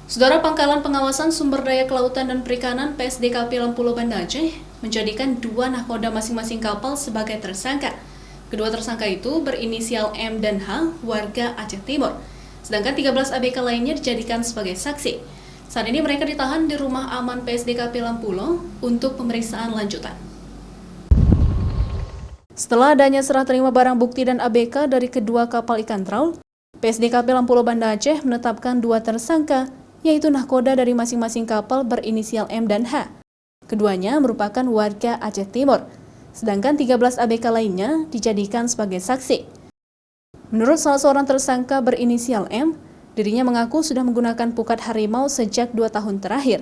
Saudara, Pangkalan Pengawasan Sumber Daya Kelautan dan Perikanan PSDKP Lampulo Banda Aceh menjadikan 2 nahkoda masing-masing kapal sebagai tersangka. Kedua tersangka itu berinisial M dan H, warga Aceh Timur. Sedangkan 13 ABK lainnya dijadikan sebagai saksi. Saat ini mereka ditahan di rumah aman PSDKP Lampulo untuk pemeriksaan lanjutan. Setelah adanya serah terima barang bukti dan ABK dari kedua kapal ikan trawl, PSDKP Lampulo Banda Aceh menetapkan 2 tersangka, yaitu nahkoda dari masing-masing kapal berinisial M dan H. Keduanya merupakan warga Aceh Timur, sedangkan 13 ABK lainnya dijadikan sebagai saksi. Menurut salah seorang tersangka berinisial M, dirinya mengaku sudah menggunakan pukat harimau sejak 2 tahun terakhir.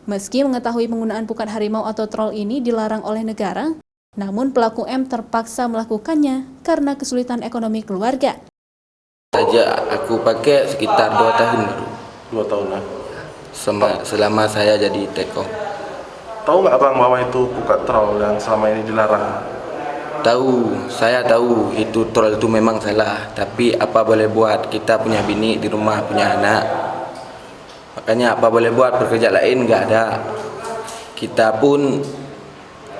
Meski mengetahui penggunaan pukat harimau atau troll ini dilarang oleh negara, namun pelaku M terpaksa melakukannya karena kesulitan ekonomi keluarga. Saja aku pakai sekitar 2 tahun baru. 2 tahun lah. Selama saya jadi teko. Tahu nggak abang bahwa itu pukat troll yang selama ini dilarang? Tahu, saya tahu itu troll itu memang salah. Tapi apa boleh buat, kita punya bini di rumah, punya anak. Makanya apa boleh buat, pekerja lain nggak ada. Kita pun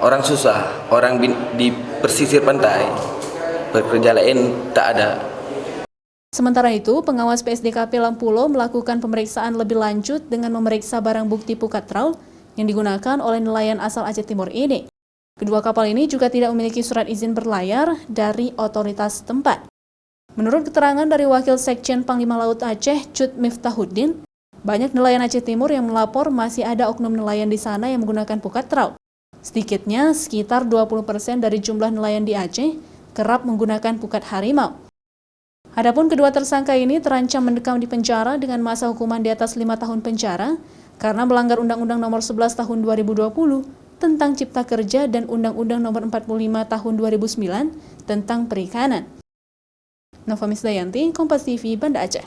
orang susah, orang di pesisir pantai. Pekerja lain tak ada. Sementara itu, pengawas PSDKP Lampulo melakukan pemeriksaan lebih lanjut dengan memeriksa barang bukti pukat trawl yang digunakan oleh nelayan asal Aceh Timur ini. Kedua kapal ini juga tidak memiliki surat izin berlayar dari otoritas setempat. Menurut keterangan dari Wakil Sekjen Panglima Laut Aceh, Cut Miftahuddin, banyak nelayan Aceh Timur yang melapor masih ada oknum nelayan di sana yang menggunakan pukat trawl. Sedikitnya, sekitar 20% dari jumlah nelayan di Aceh kerap menggunakan pukat harimau. Adapun kedua tersangka ini terancam mendekam di penjara dengan masa hukuman di atas 5 tahun penjara karena melanggar Undang-Undang Nomor 11 Tahun 2020 tentang Cipta Kerja dan Undang-Undang Nomor 45 Tahun 2009 tentang Perikanan. Nova Misdayanti, Kompas TV, Banda Aceh.